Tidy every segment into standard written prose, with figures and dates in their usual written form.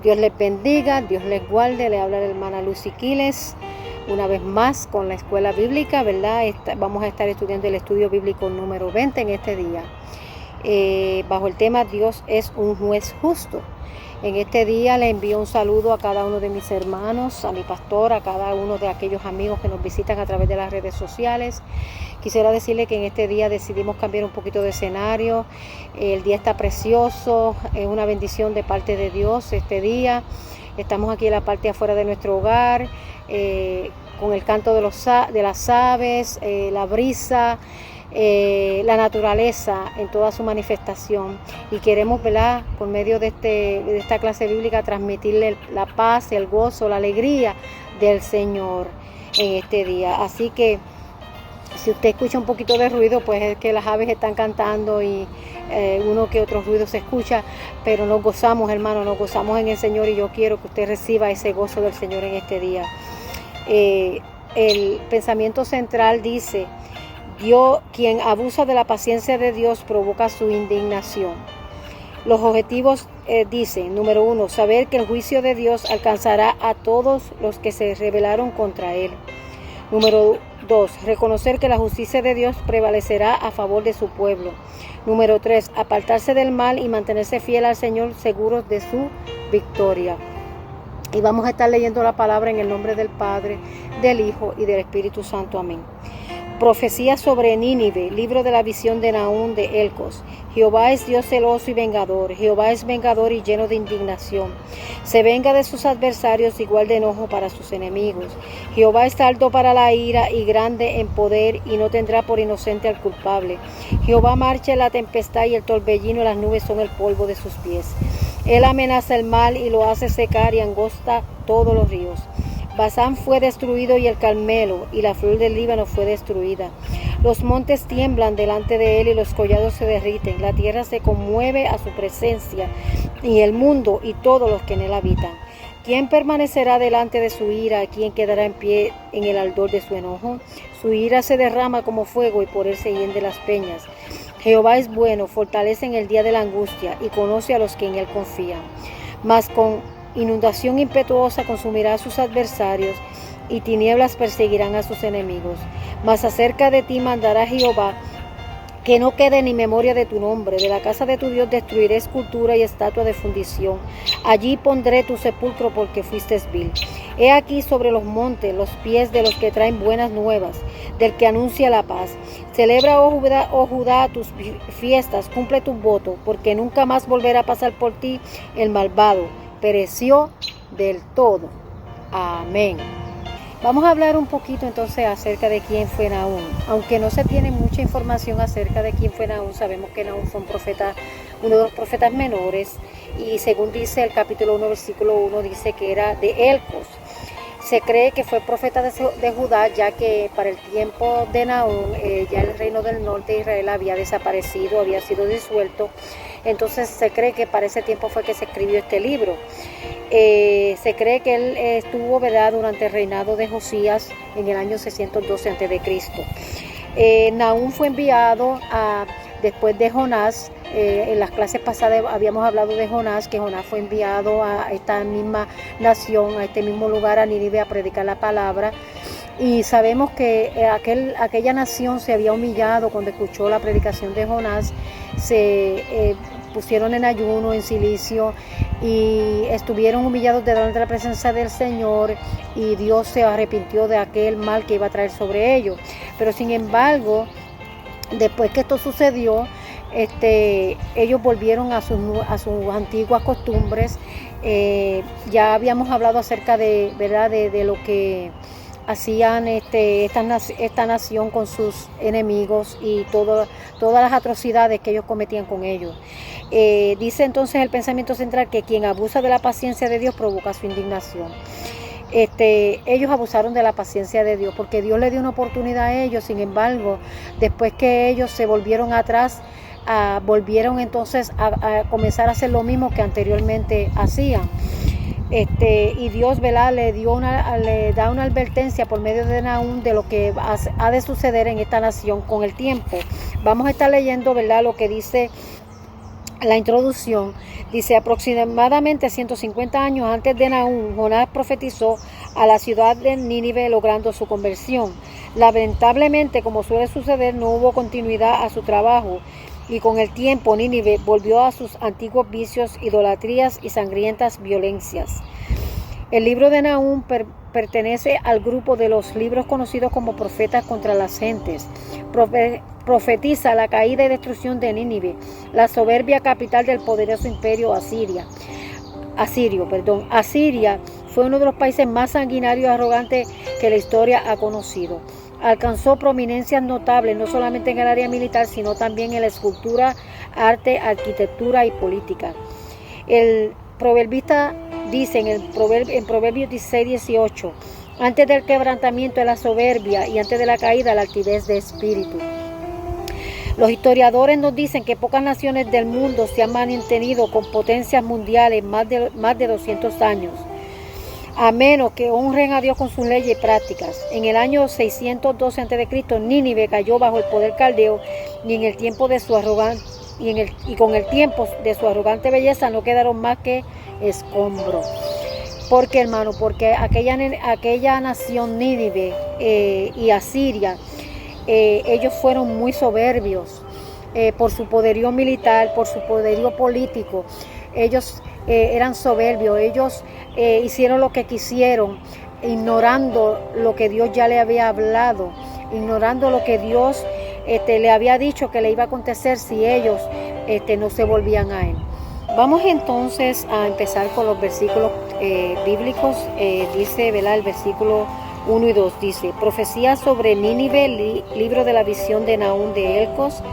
Dios les bendiga, Dios les guarde. Le habla la hermana Lucy Quiles, una vez más con la escuela bíblica, ¿verdad? Vamos a estar estudiando el estudio bíblico número 20 en este día, bajo el tema Dios es un juez justo. En este día le envío un saludo a cada uno de mis hermanos, a mi pastor, a cada uno de aquellos amigos que nos visitan a través de las redes sociales. Quisiera decirle que en este día decidimos cambiar un poquito de escenario. El día está precioso, es una bendición de parte de Dios este día. Estamos aquí en la parte afuera de nuestro hogar, con el canto de las aves, la brisa, la naturaleza en toda su manifestación, y queremos, ¿verdad?, por medio de esta clase bíblica transmitirle la paz, el gozo, la alegría del Señor en este día. Así que si usted escucha un poquito de ruido, pues es que las aves están cantando y uno que otro ruido se escucha, pero nos gozamos, hermano, nos gozamos en el Señor, y yo quiero que usted reciba ese gozo del Señor en este día. El pensamiento central dice: Dios, quien abusa de la paciencia de Dios provoca su indignación. Los objetivos dicen: número 1, saber que el juicio de Dios alcanzará a todos los que se rebelaron contra Él. Número 2, reconocer que la justicia de Dios prevalecerá a favor de su pueblo. Número 3, apartarse del mal y mantenerse fiel al Señor, seguros de su victoria. Y vamos a estar leyendo la palabra en el nombre del Padre, del Hijo y del Espíritu Santo. Amén. Profecía sobre Nínive, libro de la visión de Nahum de Elcos. Jehová es Dios celoso y vengador. Jehová es vengador y lleno de indignación. Se venga de sus adversarios, igual de enojo para sus enemigos. Jehová es alto para la ira y grande en poder, y no tendrá por inocente al culpable. Jehová marcha en la tempestad, y el torbellino y las nubes son el polvo de sus pies. Él amenaza el mal y lo hace secar, y angosta todos los ríos. Basán fue destruido y el Carmelo, y la flor del Líbano fue destruida. Los montes tiemblan delante de él, y los collados se derriten. La tierra se conmueve a su presencia, y el mundo y todos los que en él habitan. ¿Quién permanecerá delante de su ira? ¿Quién quedará en pie en el ardor de su enojo? Su ira se derrama como fuego, y por él se hienden las peñas. Jehová es bueno, fortalece en el día de la angustia, y conoce a los que en él confían. Mas con inundación impetuosa consumirá a sus adversarios, y tinieblas perseguirán a sus enemigos. Mas acerca de ti mandará Jehová, que no quede ni memoria de tu nombre. De la casa de tu Dios destruiré escultura y estatua de fundición. Allí pondré tu sepulcro, porque fuiste vil. He aquí sobre los montes los pies de los que traen buenas nuevas, del que anuncia la paz. Celebra, oh Judá, tus fiestas, cumple tus votos, porque nunca más volverá a pasar por ti el malvado. Pereció del todo. Amén. Vamos a hablar un poquito entonces acerca de quién fue Nahum. Aunque no se tiene mucha información acerca de quién fue Nahum, sabemos que Nahum fue un profeta, uno de los profetas menores, y según dice el capítulo 1, versículo 1, dice que era de Elcos. Se cree que fue profeta de Judá, ya que para el tiempo de Nahum ya el reino del norte de Israel había desaparecido, había sido disuelto. Entonces se cree que para ese tiempo fue que se escribió este libro. Se cree que él estuvo, ¿verdad?, durante el reinado de Josías en el año 612 a.C. Nahum fue enviado después de Jonás. En las clases pasadas habíamos hablado de Jonás, que Jonás fue enviado a esta misma nación, a este mismo lugar, a Nínive, a predicar la palabra. Y sabemos que aquella nación se había humillado cuando escuchó la predicación de Jonás. Se pusieron en ayuno, en silicio, y estuvieron humillados delante de la presencia del Señor, y Dios se arrepintió de aquel mal que iba a traer sobre ellos. Pero sin embargo, después que esto sucedió, ellos volvieron a sus antiguas costumbres. Ya habíamos hablado acerca de, ¿verdad?, de lo que hacían esta nación con sus enemigos, y todas las atrocidades que ellos cometían con ellos. Dice entonces el pensamiento central que quien abusa de la paciencia de Dios provoca su indignación. Ellos abusaron de la paciencia de Dios, porque Dios le dio una oportunidad a ellos. Sin embargo, después que ellos se volvieron atrás, volvieron entonces a comenzar a hacer lo mismo que anteriormente hacían. Y Dios, ¿verdad?, le da una advertencia por medio de Nahum de lo que ha de suceder en esta nación con el tiempo. Vamos a estar leyendo, ¿verdad?, lo que dice la introducción, dice: aproximadamente 150 años antes de Nahum, Jonás profetizó a la ciudad de Nínive, logrando su conversión. Lamentablemente, como suele suceder, no hubo continuidad a su trabajo, y con el tiempo Nínive volvió a sus antiguos vicios, idolatrías y sangrientas violencias. El libro de Nahum pertenece al grupo de los libros conocidos como profetas contra las gentes. Profetiza la caída y destrucción de Nínive, la soberbia capital del poderoso imperio asirio. Asiria fue uno de los países más sanguinarios y arrogantes que la historia ha conocido. Alcanzó prominencias notables no solamente en el área militar, sino también en la escultura, arte, arquitectura y política. El proverbista dice en Proverbios 16:18: antes del quebrantamiento es la soberbia, y antes de la caída la altivez de espíritu. Los historiadores nos dicen que pocas naciones del mundo se han mantenido con potencias mundiales más de 200 años, a menos que honren a Dios con sus leyes y prácticas. En el año 612 a.C., Nínive cayó bajo el poder caldeo, y con el tiempo de su arrogante belleza no quedaron más que escombros. ¿Por qué, hermano? Porque aquella nación Nínive y Asiria, ellos fueron muy soberbios por su poderío militar, por su poderío político. Ellos eran soberbios, ellos hicieron lo que quisieron, ignorando lo que Dios ya le había hablado, ignorando lo que Dios le había dicho que le iba a acontecer si ellos no se volvían a Él. Vamos entonces a empezar con los versículos bíblicos. Dice, ¿verdad? El versículo 1 y 2 dice: profecía sobre Nínive, libro de la visión de Nahum de Elcos.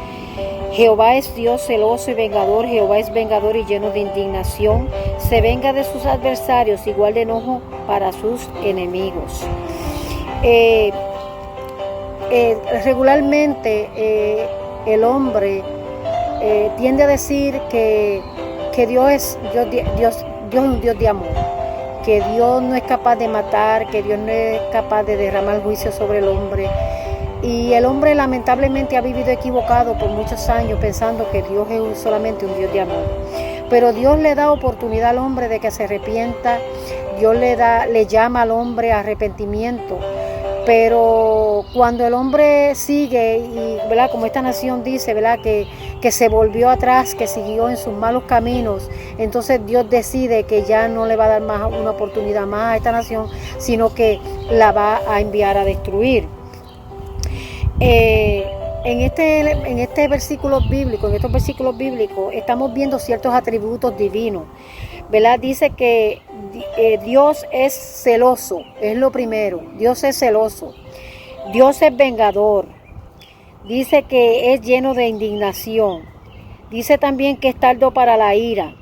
Jehová es Dios celoso y vengador, Jehová es vengador y lleno de indignación, se venga de sus adversarios, igual de enojo para sus enemigos. Regularmente el hombre tiende a decir que Dios es un Dios de amor, que Dios no es capaz de matar, que Dios no es capaz de derramar juicio sobre el hombre. Y el hombre lamentablemente ha vivido equivocado por muchos años pensando que Dios es solamente un Dios de amor. Pero Dios le da oportunidad al hombre de que se arrepienta, Dios le llama al hombre a arrepentimiento. Pero cuando el hombre sigue, y ¿verdad? Como esta nación dice, ¿verdad? Que se volvió atrás, que siguió en sus malos caminos, entonces Dios decide que ya no le va a dar más una oportunidad más a esta nación, sino que la va a enviar a destruir. En estos versículos bíblicos, estamos viendo ciertos atributos divinos, ¿verdad? Dice que Dios es celoso, es lo primero. Dios es celoso. Dios es vengador. Dice que es lleno de indignación. Dice también que es tardo para la ira,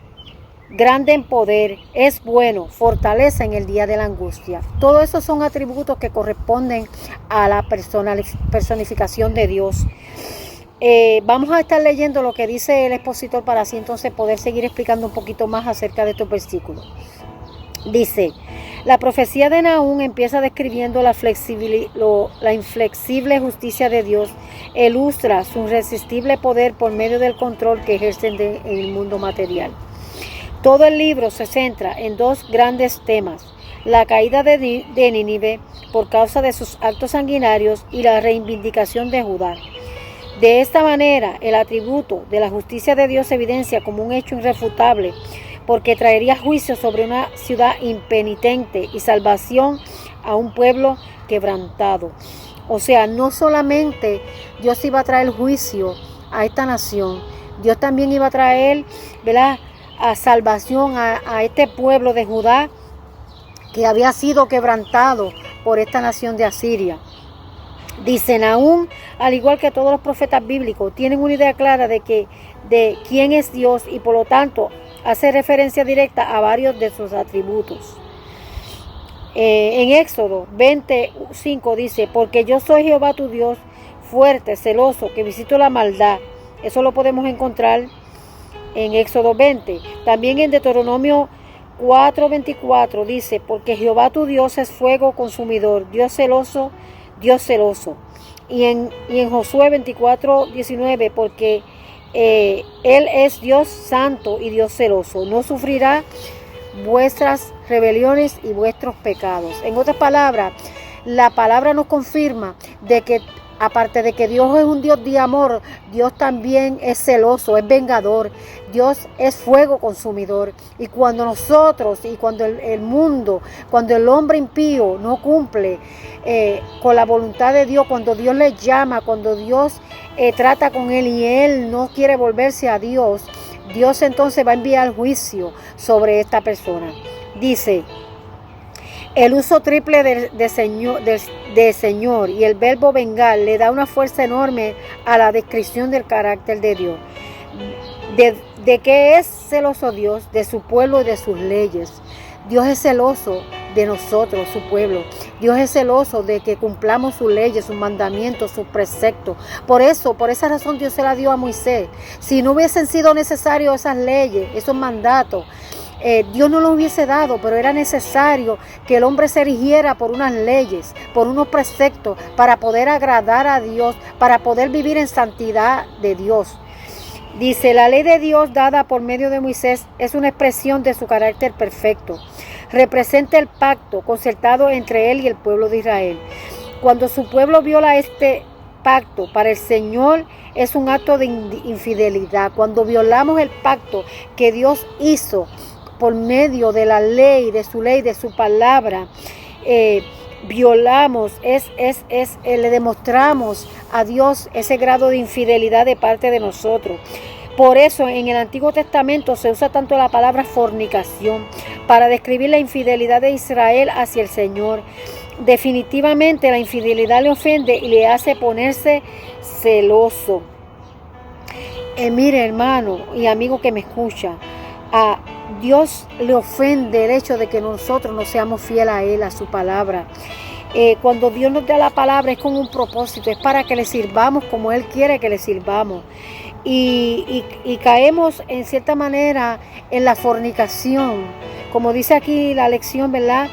grande en poder, es bueno, fortaleza en el día de la angustia. Todos esos son atributos que corresponden a la personificación de Dios. Vamos a estar leyendo lo que dice el expositor para así entonces poder seguir explicando un poquito más acerca de estos versículos. Dice: la profecía de Nahum empieza describiendo la inflexible justicia de Dios, ilustra su irresistible poder por medio del control que ejercen en el mundo material. Todo el libro se centra en dos grandes temas: la caída de Nínive por causa de sus actos sanguinarios y la reivindicación de Judá. De esta manera, el atributo de la justicia de Dios se evidencia como un hecho irrefutable, porque traería juicio sobre una ciudad impenitente y salvación a un pueblo quebrantado. O sea, no solamente Dios iba a traer juicio a esta nación, Dios también iba a traer, ¿verdad?, a salvación a este pueblo de Judá que había sido quebrantado por esta nación de Asiria. Dice: Nahum, al igual que todos los profetas bíblicos, tienen una idea clara de quién es Dios, y por lo tanto hace referencia directa a varios de sus atributos. En Éxodo 20:5 dice: porque yo soy Jehová tu Dios, fuerte, celoso, que visito la maldad. Eso lo podemos encontrar en Éxodo 20. También en Deuteronomio 4:24 dice: porque Jehová tu Dios es fuego consumidor, Dios celoso, Dios celoso. Y en Josué 24:19, porque Él es Dios santo y Dios celoso. No sufrirá vuestras rebeliones y vuestros pecados. En otras palabras, la palabra nos confirma de que aparte de que Dios es un Dios de amor, Dios también es celoso, es vengador. Dios es fuego consumidor. Y cuando nosotros y cuando el mundo, cuando el hombre impío no cumple con la voluntad de Dios, cuando Dios le llama, cuando Dios trata con él y él no quiere volverse a Dios, Dios entonces va a enviar juicio sobre esta persona. Dice, el uso triple de Señor y el verbo vengar le da una fuerza enorme a la descripción del carácter de Dios. ¿De qué es celoso Dios? De su pueblo y de sus leyes. Dios es celoso de nosotros, su pueblo. Dios es celoso de que cumplamos sus leyes, sus mandamientos, sus preceptos. Por esa razón Dios se la dio a Moisés. Si no hubiesen sido necesarios esas leyes, esos mandatos, Dios no lo hubiese dado, pero era necesario que el hombre se rigiera por unas leyes, por unos preceptos, para poder agradar a Dios, para poder vivir en santidad de Dios. Dice, la ley de Dios dada por medio de Moisés es una expresión de su carácter perfecto. Representa el pacto concertado entre él y el pueblo de Israel. Cuando su pueblo viola este pacto, para el Señor es un acto de infidelidad. Cuando violamos el pacto que Dios hizo por medio de la ley, de su palabra, violamos, le demostramos a Dios ese grado de infidelidad de parte de nosotros. Por eso en el Antiguo Testamento se usa tanto la palabra fornicación para describir la infidelidad de Israel hacia el Señor. Definitivamente la infidelidad le ofende y le hace ponerse celoso. Mire, hermano y amigo que me escucha, a Dios le ofende el hecho de que nosotros no seamos fieles a Él, a su palabra. Cuando Dios nos da la palabra es con un propósito, es para que le sirvamos como Él quiere que le sirvamos. Y caemos en cierta manera en la fornicación, como dice aquí la lección, ¿verdad?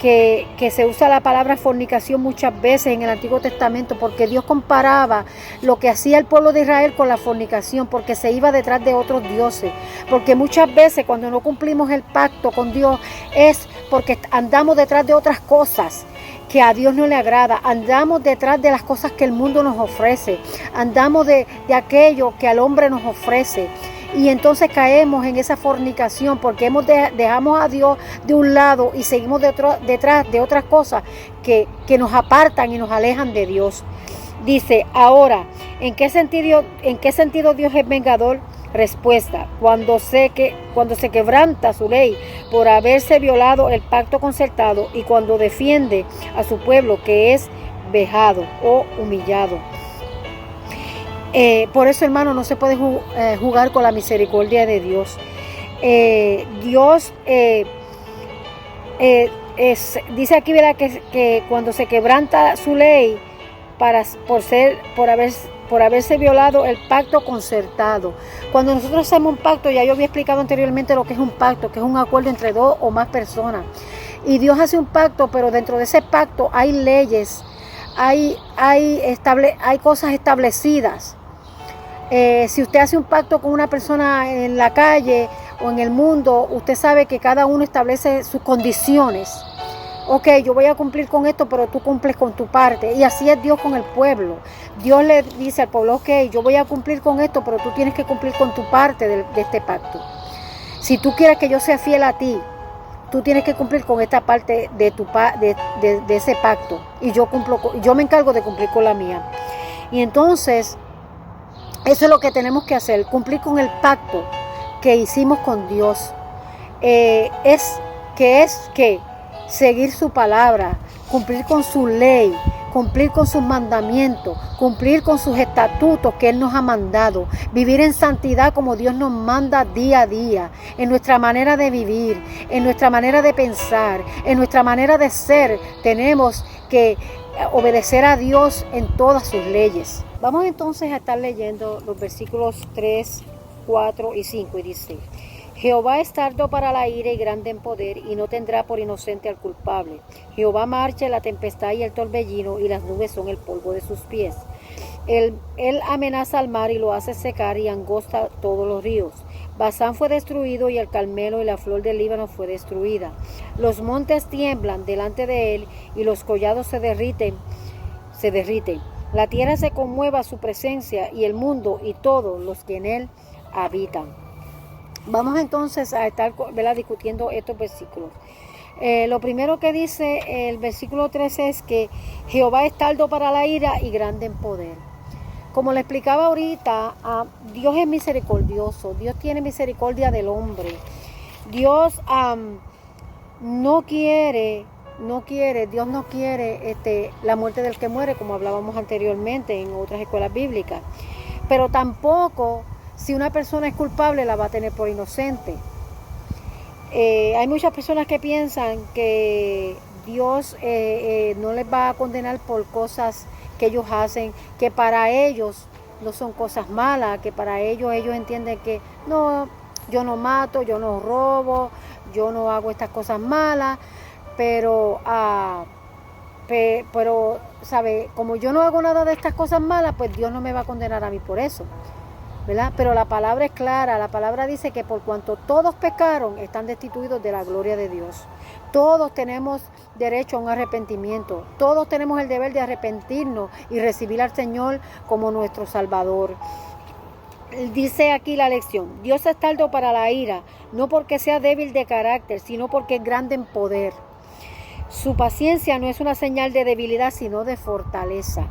Que se usa la palabra fornicación muchas veces en el Antiguo Testamento, porque Dios comparaba lo que hacía el pueblo de Israel con la fornicación, porque se iba detrás de otros dioses. Porque muchas veces cuando no cumplimos el pacto con Dios es porque andamos detrás de otras cosas que a Dios no le agrada, andamos detrás de las cosas que el mundo nos ofrece, andamos de aquello que al hombre nos ofrece. Y entonces caemos en esa fornicación porque dejamos a Dios de un lado y seguimos detrás de otras cosas que nos apartan y nos alejan de Dios. Dice, ahora, ¿en qué sentido Dios es vengador? Respuesta, cuando se quebranta su ley por haberse violado el pacto concertado y cuando defiende a su pueblo que es vejado o humillado. Por eso, hermano, no se puede jugar con la misericordia de Dios. Dios dice aquí, ¿verdad?, que cuando se quebranta su ley por haberse violado el pacto concertado. Cuando nosotros hacemos un pacto, ya yo había explicado anteriormente lo que es un pacto, que es un acuerdo entre dos o más personas. Y Dios hace un pacto, pero dentro de ese pacto hay leyes, hay cosas establecidas. Si usted hace un pacto con una persona en la calle o en el mundo, usted sabe que cada uno establece sus condiciones. Ok, yo voy a cumplir con esto, pero tú cumples con tu parte. Y así es Dios con el pueblo. Dios le dice al pueblo, ok, yo voy a cumplir con esto, pero tú tienes que cumplir con tu parte de este pacto. Si tú quieres que yo sea fiel a ti, tú tienes que cumplir con esta parte de ese pacto. Y yo me encargo de cumplir con la mía. Y entonces, eso es lo que tenemos que hacer, cumplir con el pacto que hicimos con Dios. Es seguir su palabra, cumplir con su ley, cumplir con sus mandamientos, cumplir con sus estatutos que Él nos ha mandado, vivir en santidad como Dios nos manda día a día, en nuestra manera de vivir, en nuestra manera de pensar, en nuestra manera de ser. Tenemos que obedecer a Dios en todas sus leyes. Vamos entonces a estar leyendo los versículos 3, 4 y 5 y dice: Jehová es tardo para la ira y grande en poder, y no tendrá por inocente al culpable. Jehová marcha en la tempestad y el torbellino, y las nubes son el polvo de sus pies. Él amenaza al mar y lo hace secar y angosta todos los ríos. Basán fue destruido y el Carmelo y la flor del Líbano fue destruida. Los montes tiemblan delante de él y los collados se derriten. La tierra se conmueve a su presencia y el mundo y todos los que en él habitan. Vamos entonces a estar, ¿verdad?, discutiendo estos versículos. Lo primero que dice el versículo 13 es que Jehová es tardo para la ira y grande en poder. Como le explicaba ahorita, Dios es misericordioso, Dios tiene misericordia del hombre. Dios no quiere la muerte del que muere, como hablábamos anteriormente en otras escuelas bíblicas. Pero tampoco, si una persona es culpable, la va a tener por inocente. Hay muchas personas que piensan que Dios no les va a condenar por cosas que ellos hacen, que para ellos no son cosas malas, que para ellos entienden que no, yo no mato, yo no robo, yo no hago estas cosas malas, pero ¿sabe? Como yo no hago nada de estas cosas malas, pues Dios no me va a condenar a mí por eso, ¿verdad? Pero la palabra es clara, la palabra dice que por cuanto todos pecaron, están destituidos de la gloria de Dios. Todos tenemos derecho a un arrepentimiento, todos tenemos el deber de arrepentirnos y recibir al Señor como nuestro Salvador. Dice aquí la lección: Dios es tardo para la ira, no porque sea débil de carácter, sino porque es grande en poder. Su paciencia no es una señal de debilidad, sino de fortaleza.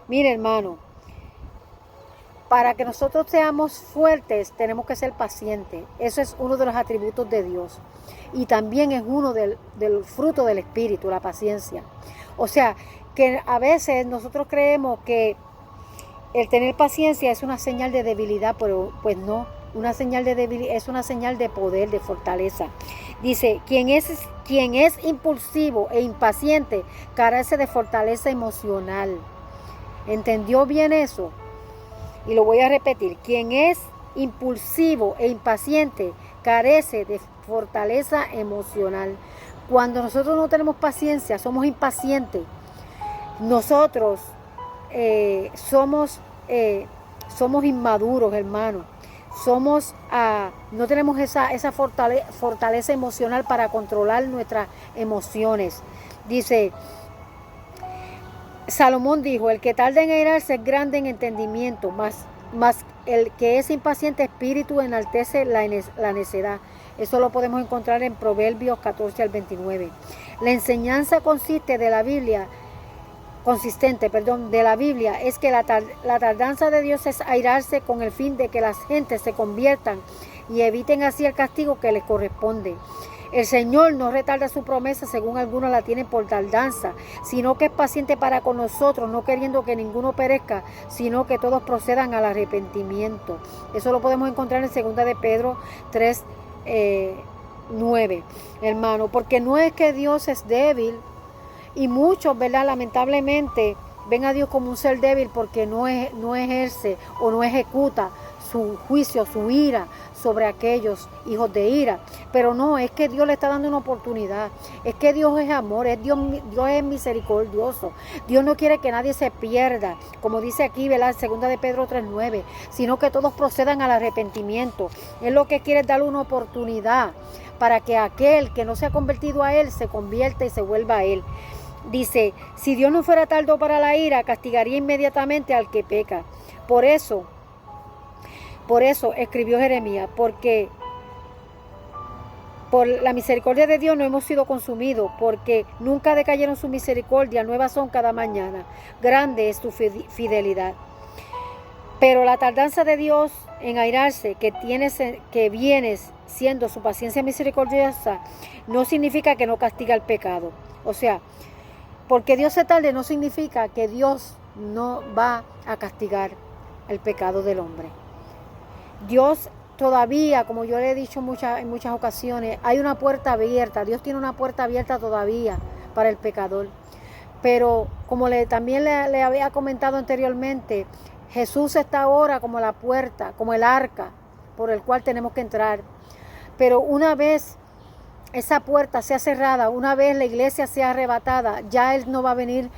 Mire, hermano, para que nosotros seamos fuertes, tenemos que ser pacientes. Eso es uno de los atributos de Dios. Y también es uno del fruto del Espíritu, la paciencia. O sea, que a veces nosotros creemos que el tener paciencia es una señal de debilidad, pero pues no. Una señal de debilidad es una señal de poder, de fortaleza. Dice, quien es impulsivo e impaciente carece de fortaleza emocional. ¿Entendió bien eso? Y lo voy a repetir: quien es impulsivo e impaciente carece de fortaleza emocional. Cuando nosotros no tenemos paciencia, somos impacientes, nosotros somos inmaduros, hermano. No tenemos esa fortaleza emocional para controlar nuestras emociones. Dice, Salomón dijo: el que tarda en airarse es grande en entendimiento, mas el que es impaciente espíritu enaltece la necedad. Eso lo podemos encontrar en Proverbios 14 al 29. La enseñanza consistente de la Biblia es que la tardanza de Dios es airarse con el fin de que las gentes se conviertan y eviten así el castigo que les corresponde. El Señor no retarda su promesa, según algunos la tienen por tardanza, sino que es paciente para con nosotros, no queriendo que ninguno perezca, sino que todos procedan al arrepentimiento. Eso lo podemos encontrar en 2 de Pedro 3, 9, hermano, porque no es que Dios es débil, y muchos, ¿verdad?, lamentablemente ven a Dios como un ser débil porque no ejerce o no ejecuta su juicio, su ira sobre aquellos hijos de ira. Pero no, es que Dios le está dando una oportunidad. Es que Dios es amor, Dios es misericordioso. Dios no quiere que nadie se pierda, como dice aquí, ¿verdad?, 2 de Pedro 3:9, sino que todos procedan al arrepentimiento. Él lo que quiere es darle una oportunidad para que aquel que no se ha convertido a Él se convierta y se vuelva a Él. Dice, si Dios no fuera tardo para la ira, castigaría inmediatamente al que peca. Por eso escribió Jeremías, porque por la misericordia de Dios no hemos sido consumidos, porque nunca decayeron su misericordia, nuevas son cada mañana. Grande es su fidelidad. Pero la tardanza de Dios en airarse, que viene siendo su paciencia misericordiosa, no significa que no castiga el pecado. O sea, porque Dios se tarde no significa que Dios no va a castigar el pecado del hombre. Dios todavía, como yo le he dicho en muchas ocasiones, hay una puerta abierta. Dios tiene una puerta abierta todavía para el pecador. Pero como también le había comentado anteriormente, Jesús está ahora como la puerta, como el arca por el cual tenemos que entrar. Pero una vez esa puerta sea cerrada, una vez la iglesia sea arrebatada, ya Él no va a venir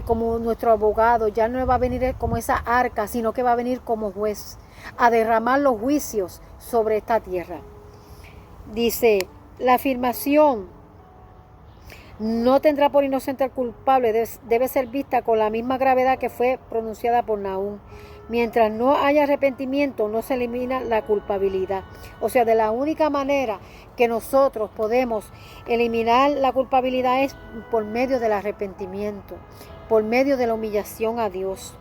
como nuestro abogado, ya no va a venir como esa arca, sino que va a venir como juez a derramar los juicios sobre esta tierra. Dice, la afirmación no tendrá por inocente al culpable debe ser vista con la misma gravedad que fue pronunciada por Nahum. Mientras no haya arrepentimiento, no se elimina la culpabilidad. O sea, de la única manera que nosotros podemos eliminar la culpabilidad es por medio del arrepentimiento, por medio de la humillación a Dios.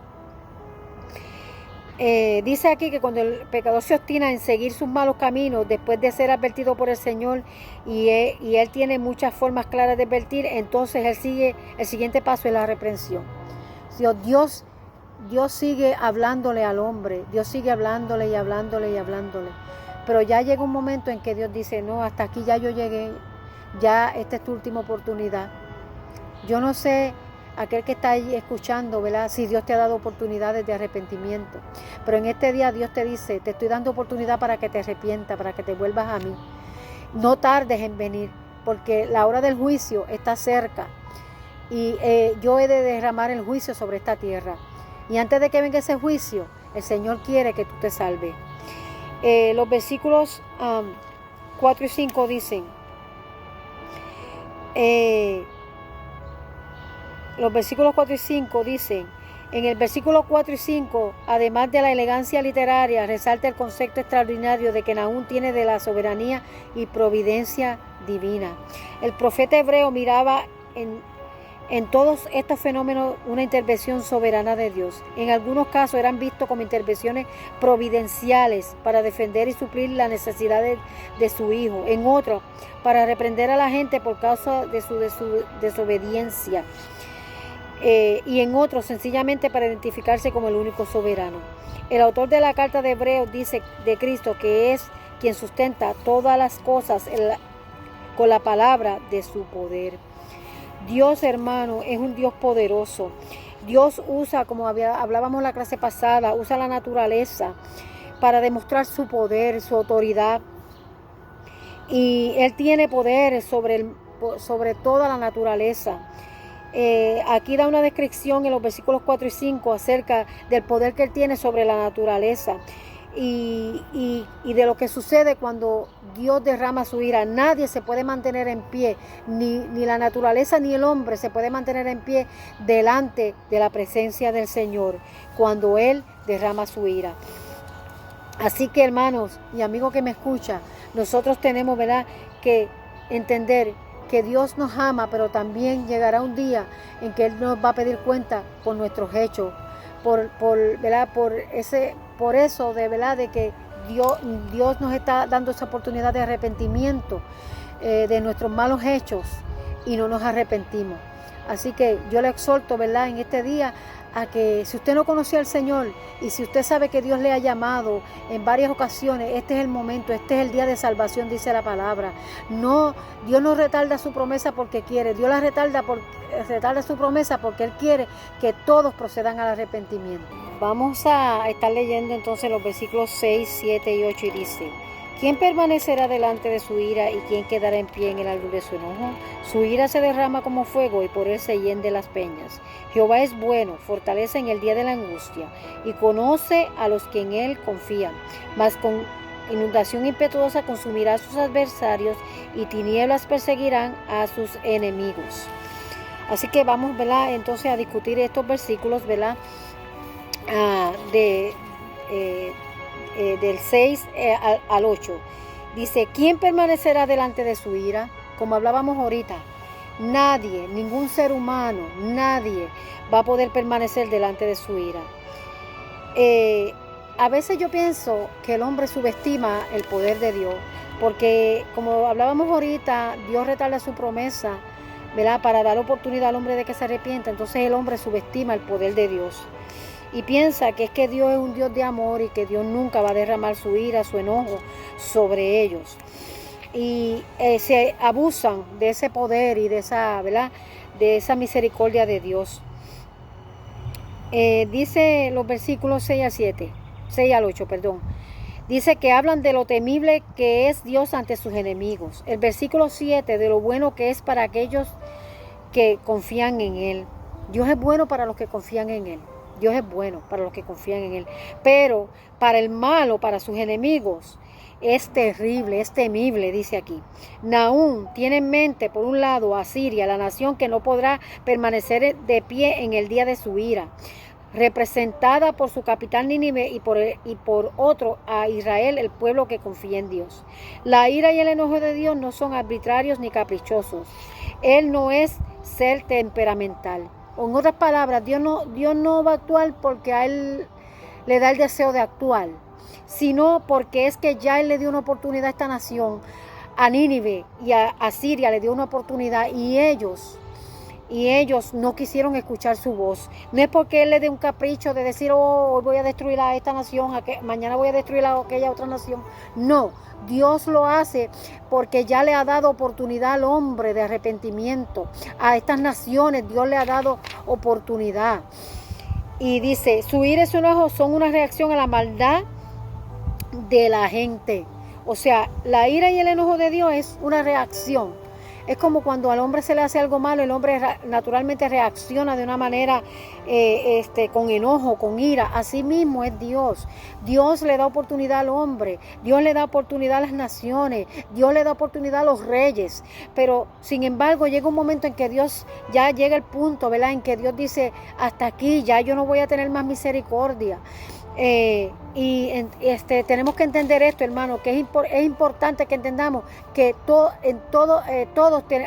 Dice aquí que cuando el pecador se obstina en seguir sus malos caminos después de ser advertido por el Señor y él tiene muchas formas claras de advertir, entonces el siguiente paso es la reprensión. Dios sigue hablándole al hombre, Dios sigue hablándole y hablándole y hablándole, pero ya llega un momento en que Dios dice, no, hasta aquí ya yo llegué, ya esta es tu última oportunidad. Yo no sé, aquel que está ahí escuchando, ¿verdad? Si Dios te ha dado oportunidades de arrepentimiento, pero en este día Dios te dice, te estoy dando oportunidad para que te arrepientas, para que te vuelvas a mí. No tardes en venir, porque la hora del juicio está cerca y yo he de derramar el juicio sobre esta tierra. Y antes de que venga ese juicio, el Señor quiere que tú te salves. Los versículos 4 y 5 dicen, los versículos 4 y 5 dicen, en el versículo 4 y 5, además de la elegancia literaria, resalta el concepto extraordinario de que Nahum tiene de la soberanía y providencia divina. El profeta hebreo miraba en todos estos fenómenos una intervención soberana de Dios. En algunos casos eran vistos como intervenciones providenciales para defender y suplir las necesidades de su hijo. En otros, para reprender a la gente por causa de su desobediencia. Y en otros sencillamente para identificarse como el único soberano. El autor de la carta de Hebreos dice de Cristo que es quien sustenta todas las cosas con la palabra de su poder. Dios, hermano, es un Dios poderoso. Dios usa, como hablábamos la clase pasada, usa la naturaleza para demostrar su poder, su autoridad. Y Él tiene poder sobre toda la naturaleza. Aquí da una descripción en los versículos 4 y 5 acerca del poder que Él tiene sobre la naturaleza y de lo que sucede cuando Dios derrama su ira. Nadie se puede mantener en pie, ni la naturaleza ni el hombre se puede mantener en pie delante de la presencia del Señor cuando Él derrama su ira. Así que, hermanos y amigos que me escuchan, nosotros tenemos, ¿verdad?, que entender que Dios nos ama, pero también llegará un día en que Él nos va a pedir cuenta por nuestros hechos, ¿verdad? Por eso, de verdad, de que Dios nos está dando esa oportunidad de arrepentimiento de nuestros malos hechos y no nos arrepentimos. Así que yo le exhorto, ¿verdad?, en este día a que si usted no conocía al Señor y si usted sabe que Dios le ha llamado en varias ocasiones, este es el momento, este es el día de salvación, dice la palabra. No, Dios no retarda su promesa porque quiere, Dios la retarda su promesa porque Él quiere que todos procedan al arrepentimiento. Vamos a estar leyendo entonces los versículos 6, 7 y 8 y dice: ¿Quién permanecerá delante de su ira y quién quedará en pie en el árbol de su enojo? Su ira se derrama como fuego y por él se hienden las peñas. Jehová es bueno, fortalece en el día de la angustia y conoce a los que en él confían. Mas con inundación impetuosa consumirá a sus adversarios y tinieblas perseguirán a sus enemigos. Así que vamos, ¿verdad?, entonces a discutir estos versículos, ¿verdad?, del 6 al 8. Dice: ¿quién permanecerá delante de su ira? Como hablábamos ahorita, nadie, ningún ser humano, nadie va a poder permanecer delante de su ira. A veces yo pienso que el hombre subestima el poder de Dios, porque como hablábamos ahorita, Dios retarda su promesa, ¿verdad?, para dar oportunidad al hombre de que se arrepienta. Entonces el hombre subestima el poder de Dios y piensa que es que Dios es un Dios de amor y que Dios nunca va a derramar su ira, su enojo sobre ellos. Y se abusan de ese poder y de esa, ¿verdad?, de esa misericordia de Dios. Dice los versículos 6 al 8, dice que hablan de lo temible que es Dios ante sus enemigos. El versículo 7, de lo bueno que es para aquellos que confían en Él. Dios es bueno para los que confían en Él. Dios es bueno para los que confían en Él. Pero para el malo, para sus enemigos, es terrible, es temible, dice aquí. Nahum tiene en mente, por un lado, a Siria, la nación que no podrá permanecer de pie en el día de su ira, representada por su capital Nínive, y por otro a Israel, el pueblo que confía en Dios. La ira y el enojo de Dios no son arbitrarios ni caprichosos. Él no es ser temperamental. En otras palabras, Dios no va a actuar porque a Él le da el deseo de actuar, sino porque es que ya Él le dio una oportunidad a esta nación, a Nínive y a Siria le dio una oportunidad, y ellos no quisieron escuchar su voz. No es porque Él le dé un capricho de decir, oh, hoy voy a destruir a esta nación, mañana voy a destruir a aquella otra nación. No, Dios lo hace porque ya le ha dado oportunidad al hombre de arrepentimiento. A estas naciones Dios le ha dado oportunidad. Y dice, su ira y su enojo son una reacción a la maldad de la gente. O sea, la ira y el enojo de Dios es una reacción. Es como cuando al hombre se le hace algo malo, el hombre naturalmente reacciona de una manera con enojo, con ira. Así mismo es Dios. Dios le da oportunidad al hombre, Dios le da oportunidad a las naciones, Dios le da oportunidad a los reyes. Pero sin embargo llega un momento en que Dios, ya llega el punto, ¿verdad?, en que Dios dice, hasta aquí, ya yo no voy a tener más misericordia. Tenemos que entender esto, hermano, que es importante que entendamos que todos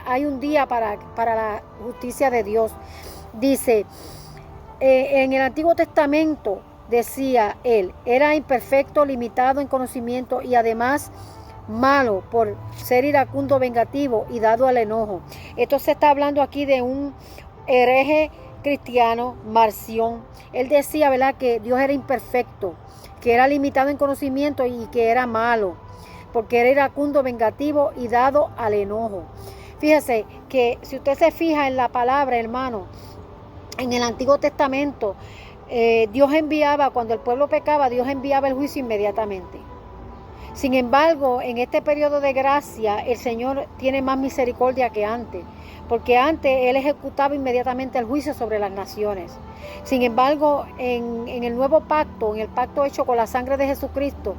hay un día para la justicia de Dios. Dice, en el Antiguo Testamento, decía él, era imperfecto, limitado en conocimiento y además malo por ser iracundo, vengativo y dado al enojo. Esto se está hablando aquí de un hereje cristiano, Marción. Él decía, ¿verdad?, que Dios era imperfecto, que era limitado en conocimiento y que era malo, porque era iracundo, vengativo y dado al enojo. Fíjese que si usted se fija en la palabra, hermano, en el Antiguo Testamento, Dios enviaba, cuando el pueblo pecaba, Dios enviaba el juicio inmediatamente. Sin embargo, en este periodo de gracia, el Señor tiene más misericordia que antes, porque antes Él ejecutaba inmediatamente el juicio sobre las naciones. Sin embargo, en el nuevo pacto, en el pacto hecho con la sangre de Jesucristo,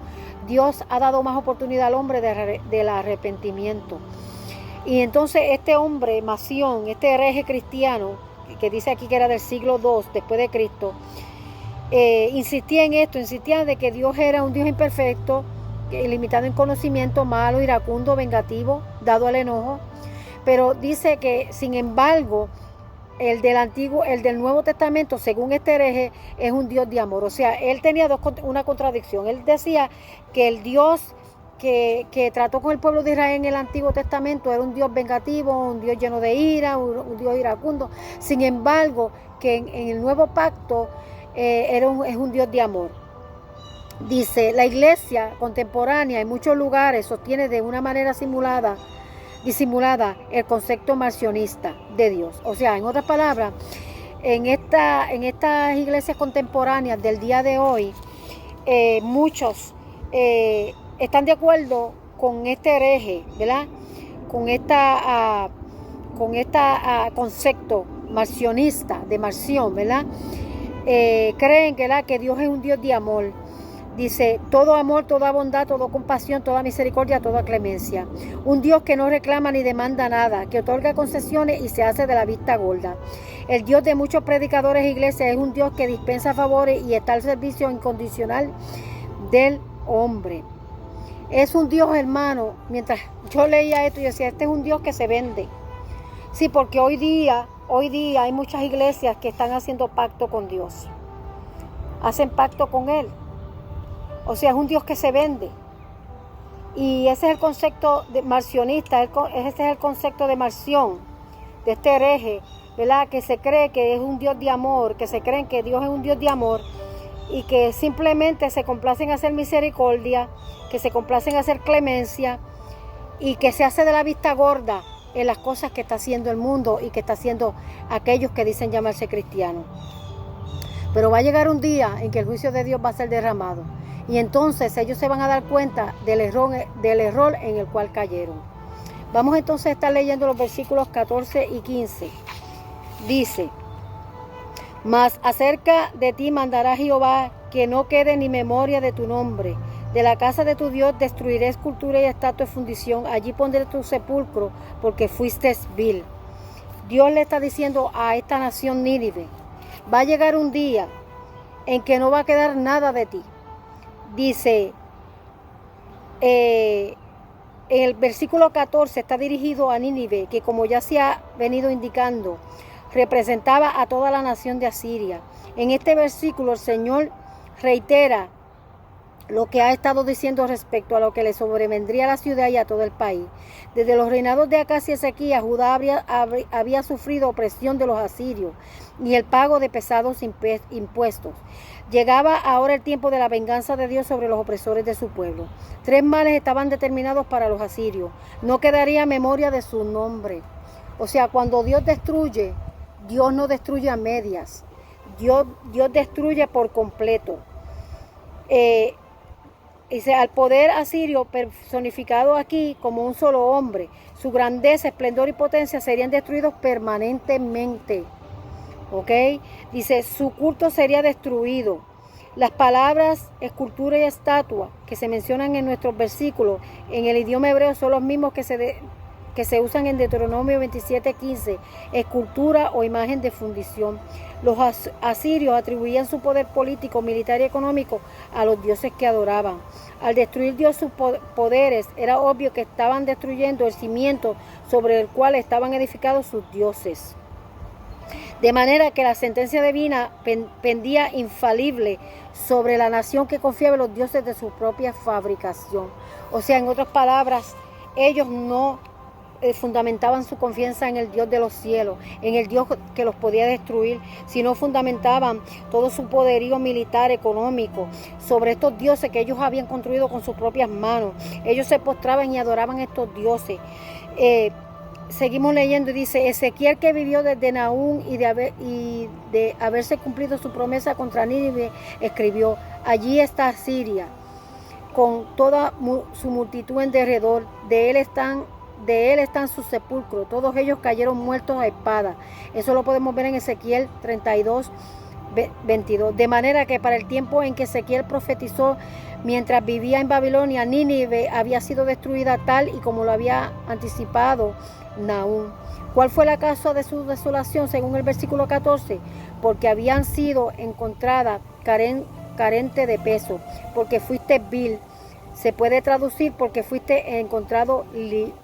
Dios ha dado más oportunidad al hombre del arrepentimiento. Y entonces este hombre, Marción, este hereje cristiano, que dice aquí que era del siglo II después de Cristo, insistía en esto, insistía de que Dios era un Dios imperfecto, limitado en conocimiento, malo, iracundo, vengativo, dado al enojo. Pero dice que, sin embargo, el del Nuevo Testamento, según este hereje, es un Dios de amor. O sea, él tenía una contradicción. Él decía que el Dios que trató con el pueblo de Israel en el Antiguo Testamento era un Dios vengativo, un Dios lleno de ira, un Dios iracundo. Sin embargo, que en el Nuevo Pacto es un Dios de amor. Dice, la iglesia contemporánea en muchos lugares sostiene de una manera disimulada el concepto marcionista de Dios. O sea, en otras palabras, en estas iglesias contemporáneas del día de hoy, muchos están de acuerdo con este hereje, ¿verdad?, con concepto marcionista, de Marción, ¿verdad? Creen que Dios es un Dios de amor. Dice, todo amor, toda bondad, toda compasión, toda misericordia, toda clemencia. Un Dios que no reclama ni demanda nada, que otorga concesiones y se hace de la vista gorda. El Dios de muchos predicadores e iglesias es un Dios que dispensa favores y está al servicio incondicional del hombre. Es un Dios, hermano, mientras yo leía esto, yo decía, este es un Dios que se vende. Sí, porque hoy día hay muchas iglesias que están haciendo pacto con Dios. Hacen pacto con Él. O sea, es un Dios que se vende. Y ese es el concepto de marcionista, ese es el concepto de Marción, de este hereje, ¿verdad?, que se cree que es un Dios de amor, que se creen que Dios es un Dios de amor y que simplemente se complacen en hacer misericordia, que se complacen en hacer clemencia y que se hace de la vista gorda en las cosas que está haciendo el mundo y que está haciendo aquellos que dicen llamarse cristianos. Pero va a llegar un día en que el juicio de Dios va a ser derramado. Y entonces ellos se van a dar cuenta del error en el cual cayeron. Vamos entonces a estar leyendo los versículos 14 y 15. Dice, Mas acerca de ti mandará Jehová que no quede ni memoria de tu nombre. De la casa de tu Dios destruiré escultura y estatua de fundición. Allí pondré tu sepulcro porque fuiste vil. Dios le está diciendo a esta nación Nínive, va a llegar un día en que no va a quedar nada de ti. Dice, en el versículo 14 está dirigido a Nínive, que como ya se ha venido indicando, representaba a toda la nación de Asiria. En este versículo el Señor reitera lo que ha estado diciendo respecto a lo que le sobrevendría a la ciudad y a todo el país. Desde los reinados de Acaz y Ezequías, Judá había sufrido opresión de los asirios y el pago de pesados impuestos. Llegaba ahora el tiempo de la venganza de Dios sobre los opresores de su pueblo. 3 males estaban determinados para los asirios. No quedaría memoria de su nombre. O sea, cuando Dios destruye, Dios no destruye a medias. Dios destruye por completo. Dice, al poder asirio personificado aquí como un solo hombre, su grandeza, esplendor y potencia serían destruidos permanentemente. ¿Ok? Dice, su culto sería destruido. Las palabras escultura y estatua que se mencionan en nuestros versículos en el idioma hebreo son los mismos que se usan en Deuteronomio 27:15, escultura o imagen de fundición. Los asirios atribuían su poder político, militar y económico a los dioses que adoraban. Al destruir Dios sus poderes, era obvio que estaban destruyendo el cimiento sobre el cual estaban edificados sus dioses. De manera que la sentencia divina pendía infalible sobre la nación que confiaba en los dioses de su propia fabricación. O sea, en otras palabras, ellos no fundamentaban su confianza en el Dios de los cielos, en el Dios que los podía destruir, sino fundamentaban todo su poderío militar, económico, sobre estos dioses que ellos habían construido con sus propias manos. Ellos se postraban y adoraban a estos dioses. Seguimos leyendo y dice, Ezequiel, que vivió desde Nahum y de haberse cumplido su promesa contra Nínive, escribió, allí está Asiria, con toda su multitud en derredor, de él están sus sepulcros, todos ellos cayeron muertos a espada. Eso lo podemos ver en Ezequiel 32:22. De manera que para el tiempo en que Ezequiel profetizó, mientras vivía en Babilonia, Nínive había sido destruida tal y como lo había anticipado Nahum. ¿Cuál fue la causa de su desolación según el versículo 14? Porque habían sido encontradas carente de peso, porque fuiste vil. Se puede traducir porque fuiste encontrado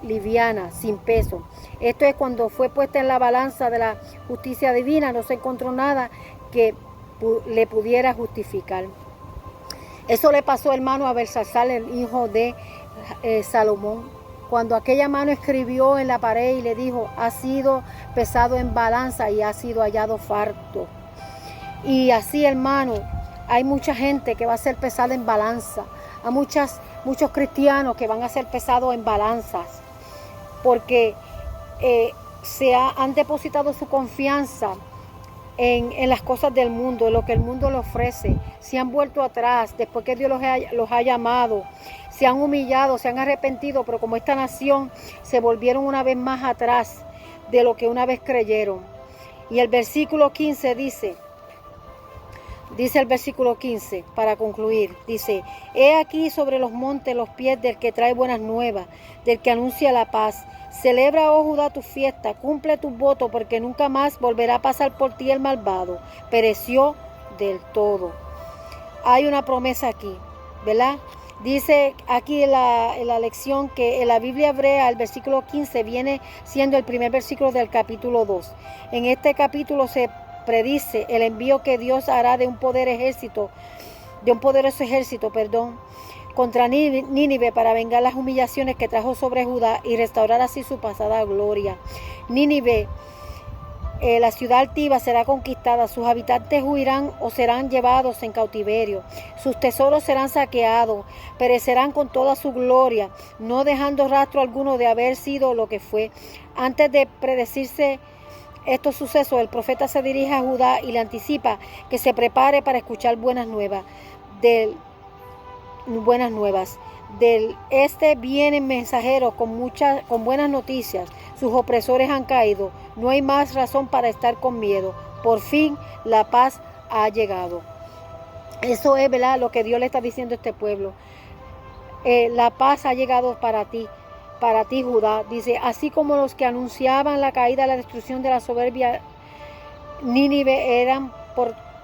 liviana, sin peso. Esto es cuando fue puesta en la balanza de la justicia divina, no se encontró nada que le pudiera justificar. Eso le pasó, hermano, a Belsasar, el hijo de Salomón. Cuando aquella mano escribió en la pared y le dijo, ha sido pesado en balanza y ha sido hallado farto. Y así, hermano, hay mucha gente que va a ser pesada en balanza. Hay muchos cristianos que van a ser pesados en balanzas porque han depositado su confianza en las cosas del mundo, en lo que el mundo le ofrece. Se han vuelto atrás después que Dios los ha llamado. Se han humillado, se han arrepentido, pero como esta nación se volvieron una vez más atrás de lo que una vez creyeron. Y el versículo 15 dice el versículo 15, para concluir, dice, he aquí sobre los montes los pies del que trae buenas nuevas, del que anuncia la paz. Celebra, oh Judá, tu fiesta, cumple tus votos, porque nunca más volverá a pasar por ti el malvado. Pereció del todo. Hay una promesa aquí, ¿verdad? Dice aquí en la lección que en la Biblia hebrea el versículo 15 viene siendo el primer versículo del capítulo 2. En este capítulo se predice el envío que Dios hará de un poderoso ejército, contra Nínive para vengar las humillaciones que trajo sobre Judá y restaurar así su pasada gloria. Nínive, la ciudad altiva, será conquistada, sus habitantes huirán o serán llevados en cautiverio, sus tesoros serán saqueados, perecerán con toda su gloria, no dejando rastro alguno de haber sido lo que fue. Antes de predecirse estos sucesos, el profeta se dirige a Judá y le anticipa que se prepare para escuchar buenas nuevas. Del este vienen mensajeros con buenas noticias. Sus opresores han caído. No hay más razón para estar con miedo. Por fin la paz ha llegado. Eso es, ¿verdad?, lo que Dios le está diciendo a este pueblo. La paz ha llegado para ti, Judá. Dice, así como los que anunciaban la caída y la destrucción de la soberbia Nínive eran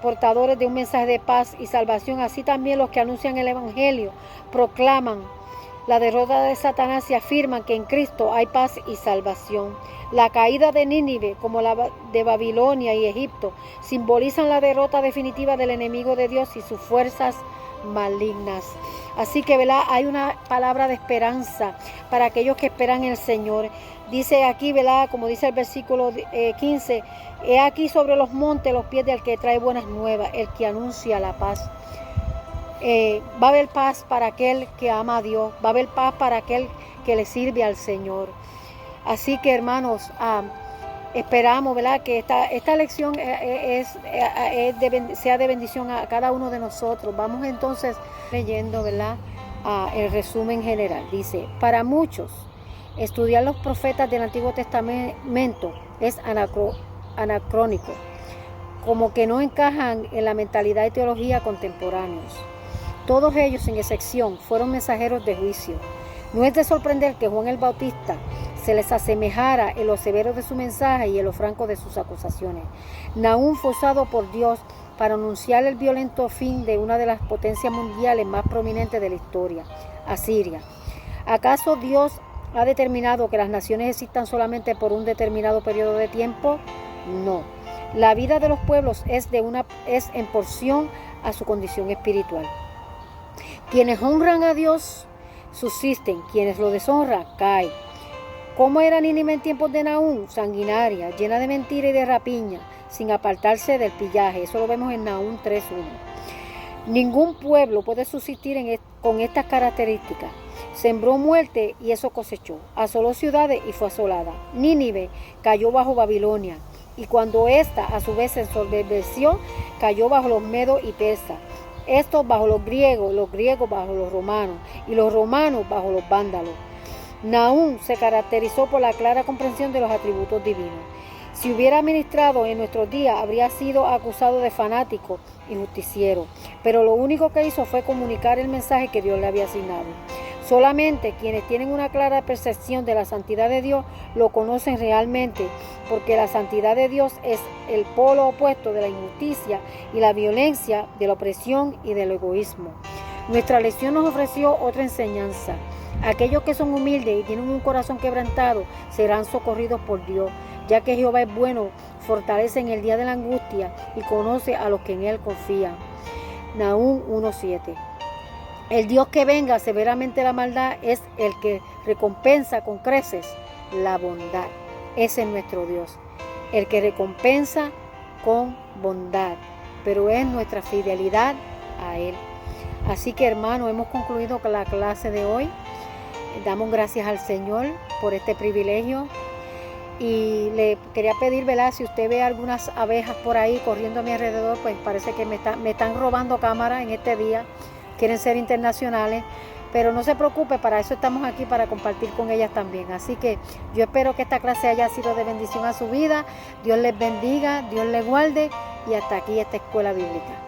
portadores de un mensaje de paz y salvación, así también los que anuncian el Evangelio proclaman la derrota de Satanás y afirman que en Cristo hay paz y salvación. La caída de Nínive, como la de Babilonia y Egipto, simbolizan la derrota definitiva del enemigo de Dios y sus fuerzas malignas. Así que, ¿verdad?, hay una palabra de esperanza para aquellos que esperan en el Señor. Dice aquí, ¿verdad?, como dice el versículo 15, he aquí sobre los montes los pies del que trae buenas nuevas, el que anuncia la paz. Va a haber paz para aquel que ama a Dios, va a haber paz para aquel que le sirve al Señor. Así que, hermanos, esperamos, ¿verdad?, que esta lección sea de bendición a cada uno de nosotros. Vamos entonces leyendo, ¿verdad?, el resumen general. Dice, para muchos, estudiar los profetas del Antiguo Testamento es anacrónico, como que no encajan en la mentalidad y teología contemporáneos. Todos ellos, sin excepción, fueron mensajeros de juicio. No es de sorprender que Juan el Bautista se les asemejara en lo severo de su mensaje y en lo franco de sus acusaciones. Nahum fue usado por Dios para anunciar el violento fin de una de las potencias mundiales más prominentes de la historia, Asiria. ¿Acaso Dios ha determinado que las naciones existan solamente por un determinado periodo de tiempo? No. La vida de los pueblos es en porción a su condición espiritual. Quienes honran a Dios subsisten, quienes lo deshonran caen. ¿Cómo era Nínive en tiempos de Nahum? Sanguinaria, llena de mentira y de rapiña, sin apartarse del pillaje. Eso lo vemos en Nahum 3:1. Ningún pueblo puede subsistir con estas características. Sembró muerte y eso cosechó. Asoló ciudades y fue asolada. Nínive cayó bajo Babilonia, y cuando ésta a su vez se ensoberbeció, cayó bajo los medos y persas. Estos bajo los griegos bajo los romanos, y los romanos bajo los vándalos. Nahum se caracterizó por la clara comprensión de los atributos divinos. Si hubiera ministrado en nuestros días, habría sido acusado de fanático y justiciero, pero lo único que hizo fue comunicar el mensaje que Dios le había asignado. Solamente quienes tienen una clara percepción de la santidad de Dios lo conocen realmente, porque la santidad de Dios es el polo opuesto de la injusticia y la violencia, de la opresión y del egoísmo. Nuestra lección nos ofreció otra enseñanza. Aquellos que son humildes y tienen un corazón quebrantado serán socorridos por Dios, ya que Jehová es bueno, fortalece en el día de la angustia y conoce a los que en Él confían. Nahum 1:7. El Dios que venga severamente la maldad es el que recompensa con creces la bondad. Ese es nuestro Dios, el que recompensa con bondad, pero es nuestra fidelidad a Él. Así que, hermanos, hemos concluido con la clase de hoy. Damos gracias al Señor por este privilegio. Y le quería pedir, ¿verdad?, si usted ve algunas abejas por ahí corriendo a mi alrededor, pues parece que me están robando cámara en este día. Quieren ser internacionales, pero no se preocupe, para eso estamos aquí, para compartir con ellas también. Así que yo espero que esta clase haya sido de bendición a su vida. Dios les bendiga, Dios les guarde, y hasta aquí esta escuela bíblica.